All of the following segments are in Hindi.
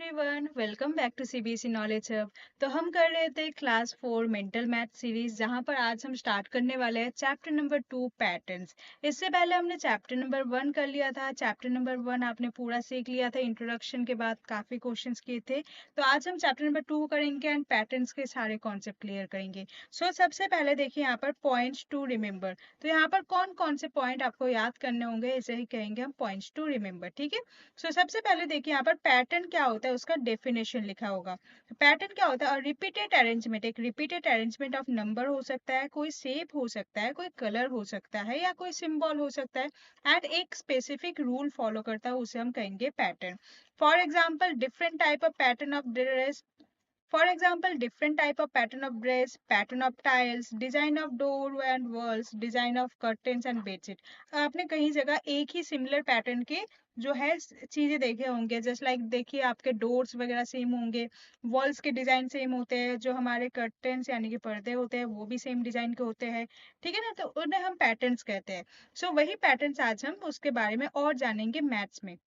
Everyone, welcome back to CBSE knowledge hub. तो हम कर रहे थे क्लास 4 मेंटल मैथ सीरीज, जहां पर आज हम स्टार्ट करने वाले हैं चैप्टर नंबर 2 पैटर्न्स। इससे पहले हमने चैप्टर नंबर 1 कर लिया था। चैप्टर नंबर 1 आपने पूरा सीख लिया था, इंट्रोडक्शन के बाद काफी क्वेश्चंस किए थे। तो आज हम चैप्टर नंबर 2 करेंगे एंड पैटर्न्स के सारे कॉन्सेप्ट क्लियर करेंगे। सबसे पहले देखिए यहाँ पर पॉइंट्स टू रिमेम्बर। तो यहाँ पर कौन कौन से पॉइंट आपको याद करने होंगे, इसे ही कहेंगे हम पॉइंट्स टू रिमेम्बर। ठीक है। सबसे पहले देखिए यहाँ पर पैटर्न क्या होता है, उसका डेफिनेशन लिखा होगा। पैटर्न क्या होता है? Repeated arrangement. एक रिपीटेड अरेंजमेंट ऑफ नंबर हो सकता है, कोई शेप हो सकता है, कोई कलर हो सकता है, या कोई सिंबल हो सकता है, एंड एक स्पेसिफिक रूल फॉलो करता है, उसे हम कहेंगे pattern. For example different type of pattern of dress. For example, different type of pattern of dress, pattern of tiles, design of door and walls, design of curtains and bedsheet। आपने कहीं जगह एक ही सिमिलर पैटर्न के जो है चीजें देखे होंगे, जस्ट लाइक देखिए आपके डोर्स वगैरह सेम होंगे, वॉल्स के डिजाइन सेम होते हैं, जो हमारे कर्टेन्स यानी कि पर्दे होते हैं वो भी सेम डिजाइन के होते हैं। ठीक है ना, तो उन्हें हम पैटर्न्स कहते हैं। वही पैटर्न्स आज हम उसके बारे में और जानेंगे मैथ्स में।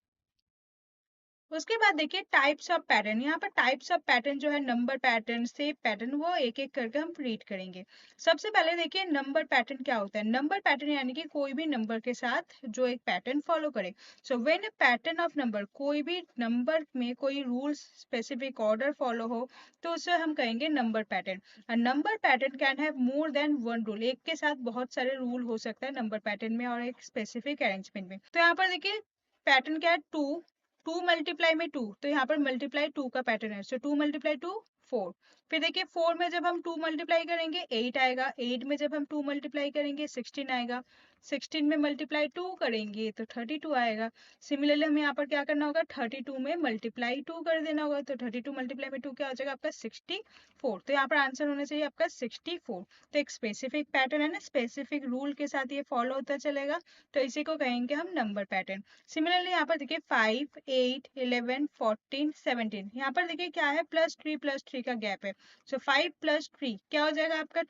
उसके बाद देखिए टाइप्स ऑफ पैटर्न। यहाँ पर टाइप्स ऑफ पैटर्न जो है नंबर पैटर्न, शेप पैटर्न, वो एक एक करके हम रीड करेंगे। सबसे पहले देखिए नंबर पैटर्न क्या होता है। नंबर पैटर्न यानी कि कोई भी नंबर के साथ जो एक पैटर्न फॉलो करे। When a pattern of number, कोई भी नंबर में कोई रूल स्पेसिफिक ऑर्डर फॉलो हो, तो उसे हम कहेंगे number pattern. Number pattern can have more than one rule. एक के साथ बहुत सारे रूल हो सकता है नंबर पैटर्न में और एक स्पेसिफिक अरेंजमेंट में। तो यहाँ पर देखिए पैटर्न क्या है, टू। टू मल्टीप्लाई में टू, तो यहाँ पर मल्टीप्लाई टू का पैटर्न है। To multiply two, four. फिर देखिए फोर में जब हम टू मल्टीप्लाई करेंगे 8 आएगा। 8 में जब हम टू मल्टीप्लाई करेंगे 16 आएगा। 16 में मल्टीप्लाई टू करेंगे तो 32 आएगा। सिमिलरली हमें यहाँ पर क्या करना होगा, 32 में मल्टीप्लाई टू कर देना होगा। तो 32 मल्टीप्लाई में टू क्या हो जाएगा आपका 64। तो यहाँ पर आंसर होना चाहिए आपका 64। तो एक स्पेसिफिक पैटर्न है ना, स्पेसिफिक रूल के साथ ये फॉलो होता चलेगा, तो इसी को कहेंगे हम नंबर पैटर्न। सिमिलरली यहाँ पर देखिए 5, 8, 11, 14, 17। यहाँ पर देखिए क्या है, +3 का गैप है। 5 + 3 क्या हो जाएगा आपका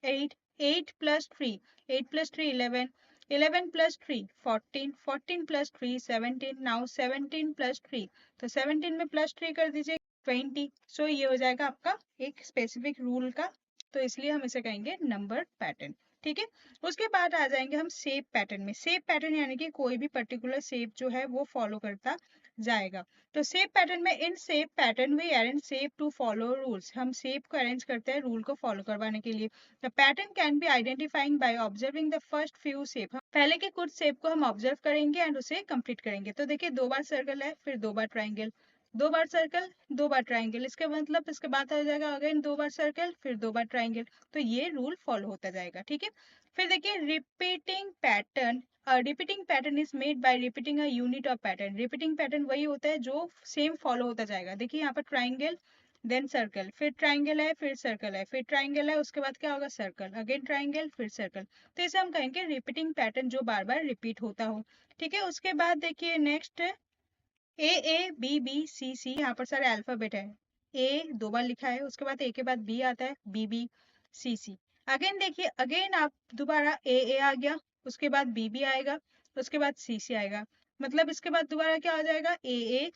8। 8 + 3, 8 + 3 11, 11 + 3 14, 14 + 3 17। नाउ 17 + 3, तो 17 में +3 कर दीजिए 20। ये हो जाएगा आपका एक स्पेसिफिक रूल का, तो इसलिए हम इसे कहेंगे नंबर पैटर्न। ठीक है। उसके बाद आ जाएंगे हम शेप पैटर्न में। शेप पैटर्न यानी कि कोई भी पर्टिकुलर शेप जो है वो फॉलो करता जाएगा। तो शेप पैटर्न में, in shape pattern we arrange shape to follow rules. हम शेप को अरेंज करते हैं रूल को फॉलो करवाने के लिए। The pattern can be identifying by observing the first few shape. पहले के कुछ शेप को हम ऑब्जर्व करेंगे एंड उसे कंप्लीट करेंगे। तो देखिए 2 बार सर्कल है, फिर 2 बार ट्राइंगल, 2 बार सर्कल, 2 बार ट्राइंगल, इसके मतलब इसके बाद आ जाएगा अगेन 2 बार सर्कल, फिर 2 बार ट्राइंगल। तो ये रूल फॉलो होता जाएगा। ठीक है। फिर देखिए repeating pattern. Repeating pattern is made by repeating a unit of pattern. Repeating pattern वही होता है जो सेम फॉलो होता जाएगा। देखिए यहाँ पर ट्राइंगल, देन सर्कल, फिर ट्राइंगल है, फिर सर्कल है, फिर ट्राइंगल है, उसके बाद क्या होगा सर्कल, अगेन ट्राइंगल, फिर सर्कल। तो इसे हम कहेंगे रिपीटिंग पैटर्न, जो बार बार रिपीट होता हो। ठीक है। उसके बाद देखिए next A A B B C C, यहाँ पर सारे अल्फाबेट है। ए 2 बार लिखा है, उसके बाद ए के बाद बी आता है, B B C C। Again देखिए, अगेन आप दोबारा ए आ गया, उसके बाद बी आएगा, उसके बाद सी आएगा। मतलब इसके बाद दोबारा क्या हो जाएगा, ए,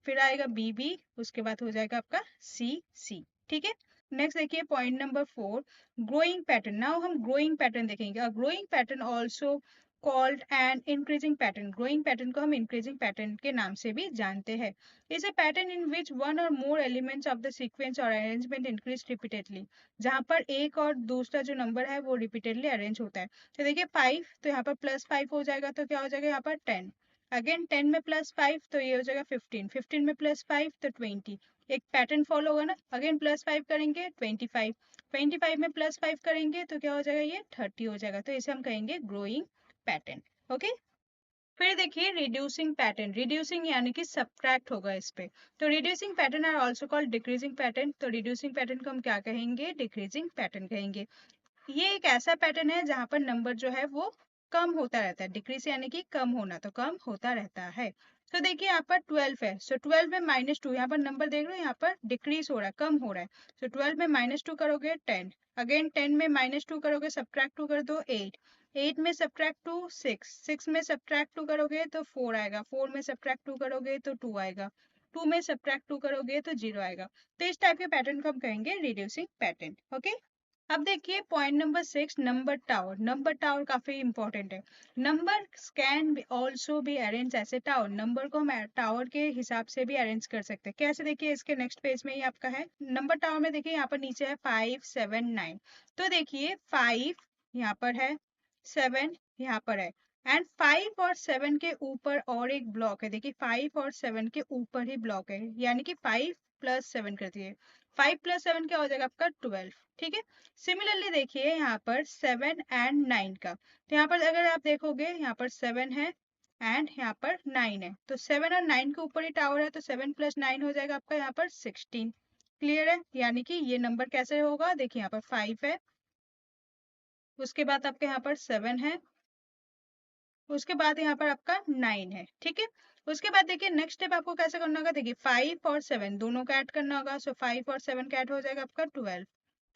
फिर आएगा बी, उसके बाद हो जाएगा आपका सी। ठीक है। नेक्स्ट देखिए point number 4, growing pattern. Now हम ग्रोइंग पैटर्न देखेंगे। Growing pattern also called an increasing pattern. Growing pattern को हम इंक्रीजिंग पैटर्न के नाम से भी जानते हैं। Is a pattern in which one or more elements of the sequence or arrangement increase repeatedly. जहां पर एक और दूसरा जो नंबर है वो रिपीटेडली अरेंज होता है। तो देखिए 5, तो यहाँ पर +5 हो जाएगा, तो क्या हो जाएगा यहाँ पर 10। अगेन 10 में +5, तो ये हो जाएगा 15। 15 में +5 तो 20। एक पैटर्न फॉलो होगा ना। अगेन +5 करेंगे 25। 25 में +5 करेंगे तो क्या हो जाएगा, ये 30 हो जाएगा। तो इसे हम कहेंगे ग्रोइंग पैटर्न। ओके। फिर देखिए रिड्यूसिंग पैटर्न। रिड्यूसिंग यानी कि सब्ट्रैक्ट होगा इस पे। तो reducing pattern are also called decreasing pattern. तो रिड्यूसिंग पैटर्न को हम क्या कहेंगे, डिक्रीजिंग पैटर्न कहेंगे। ये एक ऐसा पैटर्न है जहां पर नंबर जो है वो कम होता रहता है। डिक्रीज यानी कि कम होना, तो कम होता रहता है। तो देखिए यहाँ पर 12 है। 12 में -2, यहाँ पर नंबर देख रहे हो, यहाँ पर डिक्रीज हो रहा है, कम हो रहा है। 12 में -2 करोगे 10। अगेन 10 में -2 करोगे, सब्ट्रैक्ट 2 कर दो 8। 8 में सब्ट्रैक्ट 2 6। 6 में सब्ट्रैक्ट 2 करोगे तो 4 आएगा। 4 में सब्ट्रैक्ट 2 करोगे तो 2 आएगा। 2 में सब्ट्रैक्ट 2 करोगे तो 0 आएगा। तो इस टाइप के पैटर्न को हम कहेंगे रिड्यूसिंग पैटर्न। ओके, अब देखिए point number 6, number tower. Number tower काफी इंपॉर्टेंट है। Number can also be arrange as a tower. Number को हम टावर के हिसाब से भी अरेंज कर सकते हैं। कैसे, देखिए इसके नेक्स्ट पेज में ही आपका है नंबर टावर में। देखिए यहाँ पर नीचे है 5 7 9। तो देखिए 5 यहाँ पर है, 7 यहाँ पर है, एंड 5 और 7 के ऊपर और एक ब्लॉक है। देखिए 5 और 7 के ऊपर ही ब्लॉक है, यानी कि 5 + 7 कर दिए। 5 + 7 क्या हो जाएगा आपका 12। ठीक है, सिमिलरली देखिए यहाँ पर 7 एंड 9 का। तो यहाँ पर अगर आप देखोगे यहाँ पर 7 है एंड यहाँ पर 9 है, तो 7 और 9 के ऊपर ही टावर है, तो 7 + 9 हो जाएगा आपका यहाँ पर 16। क्लियर है, यानी कि ये नंबर कैसे होगा, देखिए यहाँ पर 5 है, उसके बाद आपके यहाँ पर 7 है, उसके बाद यहाँ पर आपका 9 है। ठीक है, उसके बाद देखिए नेक्स्ट स्टेप आपको कैसे करना होगा। देखिए 5 और 7 दोनों का ऐड करना होगा, सो 5 और 7 का ऐड हो जाएगा आपका 12।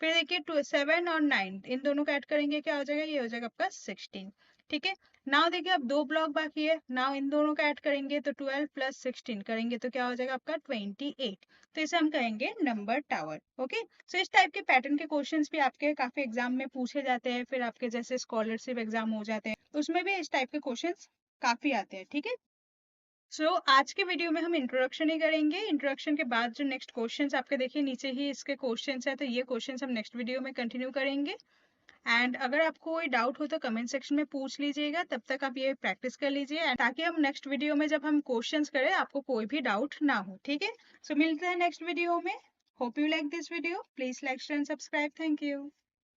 फिर देखिए 7 और 9 इन दोनों का ऐड करेंगे, क्या हो जाएगा, ये हो जाएगा आपका 16। ठीक है, नाउ देखिए अब 2 ब्लॉक बाकी है। नाउ इन दोनों का ऐड करेंगे तो 12 + 16 करेंगे तो क्या हो जाएगा आपका 28। तो इसे हम कहेंगे नंबर टावर। ओके, सो इस टाइप के पैटर्न के क्वेश्चंस भी आपके काफी एग्जाम में पूछे जाते हैं। फिर आपके जैसे स्कॉलरशिप एग्जाम हो जाते हैं, उसमें भी इस टाइप के क्वेश्चंस काफी आते हैं। ठीक है, सो आज के वीडियो में हम इंट्रोडक्शन ही करेंगे। इंट्रोडक्शन के बाद जो नेक्स्ट क्वेश्चंस आपके देखिए नीचे ही इसके क्वेश्चंस है, तो ये क्वेश्चंस हम नेक्स्ट वीडियो में कंटिन्यू करेंगे। एंड अगर आपको कोई डाउट हो तो कमेंट सेक्शन में पूछ लीजिएगा, तब तक आप ये प्रैक्टिस कर लीजिए, ताकि हम नेक्स्ट वीडियो में जब हम क्वेश्चंस करें आपको कोई भी डाउट ना हो। ठीक है, सो मिलते हैं नेक्स्ट वीडियो में। Hope you like this video, please like share and subscribe. Thank you.